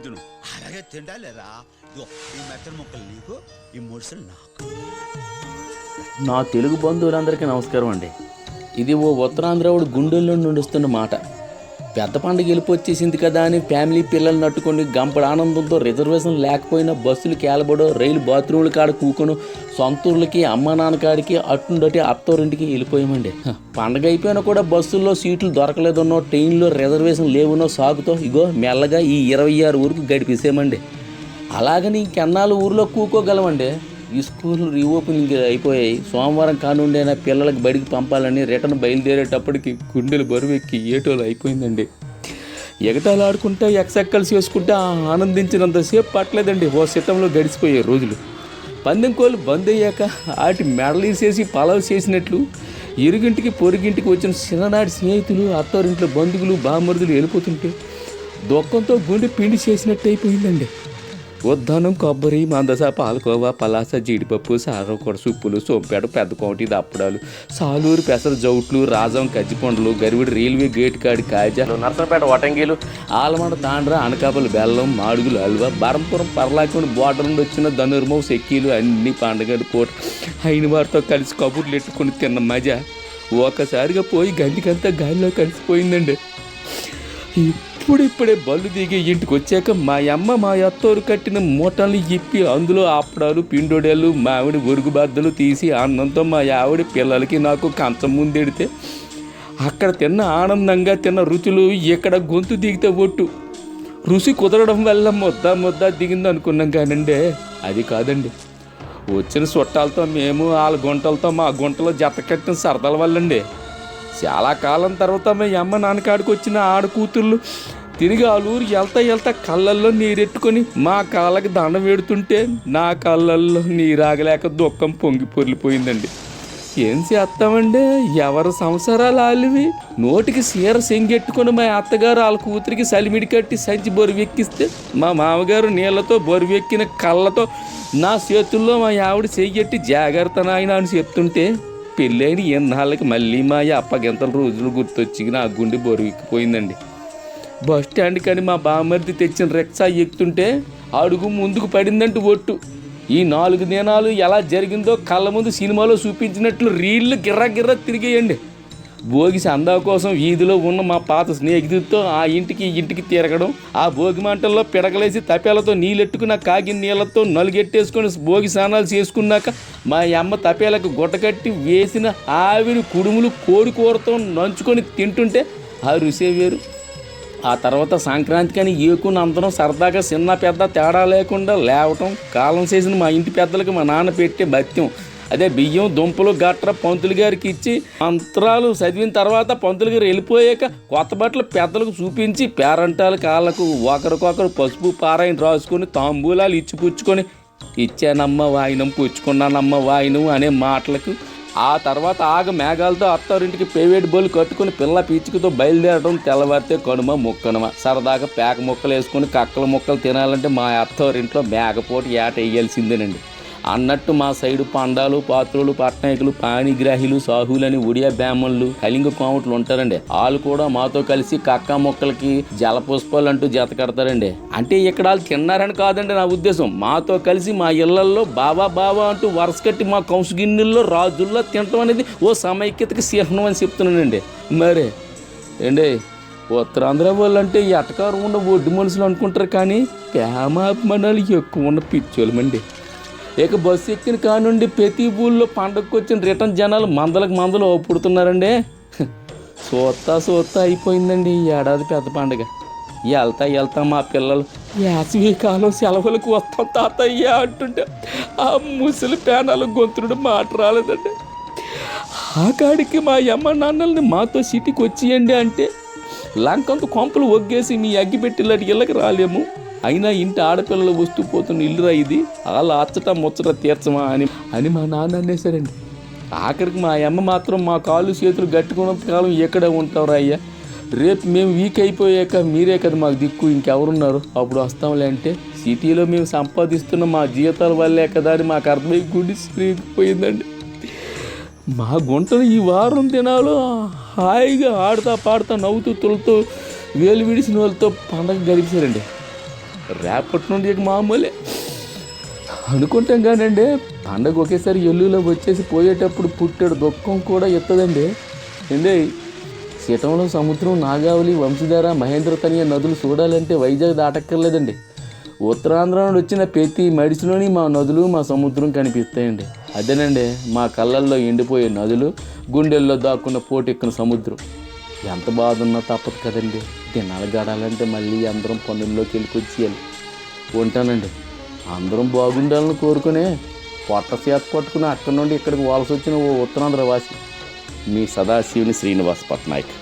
తిను. అలాగే తిండాలేరా. ఇదిగో ఈ మెత్తని ముక్కలు నీకు, ఈ ముడుసులు నాకు. నా తెలుగు బంధువులందరికీ నమస్కారం అండి. ఇది ఓ ఉత్తరాంధ్రవుడు గుండెల్లో నుండిస్తున్న మాట. పెద్ద పండుగ వెళ్ళిపోచ్చేసింది కదా అని ఫ్యామిలీ పిల్లలు నట్టుకొని గంపడ ఆనందంతో రిజర్వేషన్ లేకపోయినా బస్సులు కేలబడో, రైలు బాత్రూముల కాడ కూకొను, సొంతూర్లకి అమ్మ నాన్న కాడికి అట్టుండటి అత్తోరింటికి వెళ్ళిపోయామండి. పండగ అయిపోయినా కూడా బస్సుల్లో సీట్లు దొరకలేదన్నో, ట్రైన్లో రిజర్వేషన్ లేవునో సాగుతో ఇగో మెల్లగా ఈ 26 ఊరికి గడిపేసామండి. అలాగని ఇంకెన్నాళ్ళు ఊరిలో కూకోగలమండి. ఈ స్కూల్ రీఓపెనింగ్ అయిపోయాయి. సోమవారం కానుండైనా పిల్లలకి బడికి పంపాలని రిటర్న్ బయలుదేరేటప్పటికి గుండెలు బరువెక్కి ఏటోలు అయిపోయిందండి. ఎగటాలు ఆడుకుంటా ఎక్సెక్కలు చేసుకుంటా ఆనందించినంతసేపు పట్టలేదండి. ఓ సిట్టంలో గడిచిపోయే రోజులు. పందెం కోళ్ళు బంద్ అయ్యాక వాటి మెడలీసేసి పలావ్ చేసినట్లు ఇరుగింటికి పొరుగింటికి వచ్చిన చిన్ననాటి స్నేహితులు, అత్తోరింట్లో బంధువులు, బామరుదులు వెళ్ళిపోతుంటే దుఃఖంతో గుండె పిండి చేసినట్టు అయిపోయిందండి. ఉద్దానం, కొబ్బరి, మందస, పాలకోవా, పలాస, జీడిపప్పు, సారకొడ సుప్పులు, సోంపేట, పెద్ద కోటి దప్పడాలు, సాలూరు పెసర జౌట్లు, రాజం కజ్జిపండ్లు, గరివిడి రైల్వే గేట్ కాడి కాజాలు, నర్సంపేట వటంగీలు, ఆలమండ తాండ్ర, అనకాపల్లి బెల్లం, మాడుగులు హల్వా, బరంపురం పర్లాకొని బోర్డర్ నుండి వచ్చిన ధనుర్మవు సెక్కీలు అన్ని పండగలు పూట అయిన వారితో కలిసి కబుర్లు ఎట్టుకుని తిన్న మజా ఒక్కసారిగా పోయి గంటికంతా గాలిలో కలిసిపోయిందండి. ఇప్పుడిప్పుడే బళ్ళు దిగి ఇంటికి వచ్చాక మా అమ్మ మా అత్తోరు కట్టిన మూటల్ని ఇప్పి అందులో అప్పడాలు, పిండోడేళ్ళు, మామిడి ఒరుగు బద్దలు తీసి అన్నంతో మా ఆవిడ పిల్లలకి నాకు కంచం ముందెడితే అక్కడ తిన్న ఆనందంగా తిన్న రుచులు ఇక్కడ గొంతు దిగితే ఒట్టు. రుచి కుదరడం వల్ల ముద్ద దిగింది అనుకున్నాం కానండి, అది కాదండి. వచ్చిన చుట్టాలతో మేము వాళ్ళ గుంటలతో మా గుంటలో జత కట్టిన సరదాల వల్లండి. చాలా కాలం తర్వాత మా అమ్మ నాన్నకాడికి వచ్చిన ఆడకూతుర్లు తిరిగి ఆలూరు వెళ్తా కళ్ళల్లో నీరెట్టుకొని మా కాళ్ళకి దండం పెడుతుంటే నా కళ్ళల్లో నీరాగలేక దుఃఖం పొంగి పొర్లిపోయిందండి. ఏం చేస్తామండి, ఎవరి సంసారాలు వాళ్ళవి. నోటికి సీర సెంగెట్టుకొని మా అత్తగారు వాళ్ళ కూతురికి సలిమిడి కట్టి సంచి బొరువెక్కిస్తే మా మామగారు నీళ్లతో బొరువెక్కిన కళ్ళతో నా చేతుల్లో మా ఆవిడ చెయ్యెట్టి జాగ్రత్త నాయన అని చెప్తుంటే పెళ్ళైన ఎన్నాళ్ళకి మళ్ళీ మా అప్పగింతల రోజులు గుర్తొచ్చి నా గుండె బొరువెక్కిపోయిందండి. బస్ స్టాండ్ కానీ మా బామ్మర్ది తెచ్చిన రిక్షా ఎక్కుతుంటే అడుగు ముందుకు పడిందంటూ ఒట్టు. ఈ 4 దినాలు ఎలా జరిగిందో కళ్ళ ముందు సినిమాలో చూపించినట్లు రీళ్లు గిర్ర తిరిగేయండి. భోగి సందా కోసం వీధిలో ఉన్న మా పాత స్నేహితుడితో ఆ ఇంటికి తిరగడం, ఆ భోగి మంటల్లో పిడకలేసి తపేలతో నీళ్ళెట్టుకున్న కాగిన నీళ్ళతో నలుగెట్టేసుకొని భోగి స్నానాలు చేసుకున్నాక మా అమ్మ తపేలకు గుట్టకట్టి వేసిన ఆవిరి కుడుములు కోడికూరతో నంచుకొని తింటుంటే ఆ రుసే వేరు. ఆ తర్వాత సంక్రాంతికి అని ఏకుని అందరం సరదాగా చిన్న పెద్ద తేడా లేకుండా లేవటం, కాలం చేసిన మా ఇంటి పెద్దలకు మా నాన్న పెట్టే భత్యం అదే బియ్యం, దుంపలు, గట్ర పంతులు గారికి ఇచ్చి మంత్రాలు చదివిన తర్వాత పంతులు గారు వెళ్ళిపోయాక కొత్త బట్టలు పెద్దలకు చూపించి పేరంటాల కాళ్ళకు ఒకరికొకరు పసుపు పారాయణ రాసుకొని తాంబూలాలు ఇచ్చిపుచ్చుకొని ఇచ్చానమ్మ వాయినం, పుచ్చుకున్నానమ్మ వాయినం అనే మాటలకు ఆ తర్వాత మేఘాలతో అత్తారింటికి పేవేటి బోలు కట్టుకుని పిల్ల పీచుకతో బయలుదేరడం, తెల్లవారితే కనుమ ముక్కనుమ సరదాగా పేక ముక్కలు వేసుకొని కక్కల ముక్కలు తినాలంటే మా అత్తారింట్లో మేకపోటు ఏట వేయాల్సిందేనండి. అన్నట్టు మా సైడు పండాలు, పాత్రులు, పట్నాయకులు, పాణిగ్రాహులు, సాహులని, ఒడియా బ్రాహ్మణులు, కళింగ కోమట్లు ఉంటారండి. వాళ్ళు కూడా మాతో కలిసి కక్కా మొక్కలకి జలపుష్పాలు అంటూ జత కడతారండి. అంటే ఇక్కడ వాళ్ళు తిన్నారని కాదండి నా ఉద్దేశం. మాతో కలిసి మా ఇళ్లల్లో బాబా అంటూ వరుస కట్టి మా కంసు గిన్నెల్లో రాజుల్లో తినటం అనేది ఓ సమైక్యతకి చిహ్నం అని చెప్తున్నానండి. మరే ఏండి ఉత్తరాంధ్ర వాళ్ళు అంటే ఎటకారం ఉన్న ఒడ్డు మనుషులు అనుకుంటారు, కానీ ప్రేమాభిమానాలు ఎక్కువ ఉన్న పిచ్చోళ్ళమండి. ఇక బస్సు ఎక్కిన కానుండి ప్రతి ఊళ్ళో పండగకు వచ్చిన రిటర్న్ జనాలు మందలు పుడుతున్నారండి. సోత్తా అయిపోయిందండి ఈ ఏడాది పెద్ద పండుగ. వెళ్తా మా పిల్లలు వేసవి కాలం సెలవులకు వస్తాం తాతయ్య అంటుంటే ఆ ముసలి పేనాలు గొంతుడు మాట రాలేదండి. ఆ కాడికి మా అమ్మ నాన్నల్ని మాతో సిటీకి వచ్చేయండి అంటే లంకంత కొంపలు ఒగ్గేసి మీ అగ్గిపెట్టిలాంటి ఇళ్ళకి రాలేము. అయినా ఇంటి ఆడపిల్లలు వస్తూ పోతున్న ఇల్లురా ఇది, అలా ముచ్చట తీర్చమా అని మా నాన్న అనేసారండి. ఆఖరికి మా అమ్మ మాత్రం మా కాళ్ళు చేతులు గట్టుకున్నంత కాలం ఎక్కడే ఉంటావురా అయ్యా, రేపు మేము వీక్ అయిపోయాక మీరే కదా మాకు దిక్కు, ఇంకెవరున్నారు, అప్పుడు వస్తాంలే అంటే సిటీలో మేము సంపాదిస్తున్న మా జీతాల వల్లే కదా అని మాకు అర్థమై గుడి పోయిందండి. మా గుంటలు ఈ వారం దినాలు హాయిగా ఆడుతా పాడుతా నవ్వుతూ తులతో వేలు విడిసిన వాళ్ళతో పండగ గడిపారండి. రేపటి నుండి ఇక మామూలే అనుకుంటాం కానండి, పండగ ఒకేసారి ఎల్లులో వచ్చేసి పోయేటప్పుడు పుట్టాడు దుఃఖం కూడా ఎత్తదండి. ఏందే శీతంలో సముద్రం, నాగావళి, వంశధార, మహేంద్ర తనయ నదులు చూడాలంటే వైజాగ్ దాటక్కర్లేదండి. ఉత్తరాంధ్ర నుండి వచ్చిన ప్రతి మడిసిలోని మా నదులు, మా సముద్రం కనిపిస్తాయండి. అదేనండి మా కళ్ళల్లో ఎండిపోయే నదులు, గుండెల్లో దాక్కున్న పోటెక్కిన సముద్రం. ఎంత బాధ ఉన్నా తప్పదు కదండి. దినాలు గడాలంటే మళ్ళీ అందరం పనుల్లోకి వెళ్ళికొచ్చేయాలి. ఉంటానండి. అందరం బాగుండాలని కోరుకునే పొట్ట చేత పట్టుకుని అక్కడి నుండి ఇక్కడికి వలస వచ్చిన ఓ ఉత్తరాంధ్ర వాసి, మీ సదాశివుని శ్రీనివాస్ పట్నాయక్.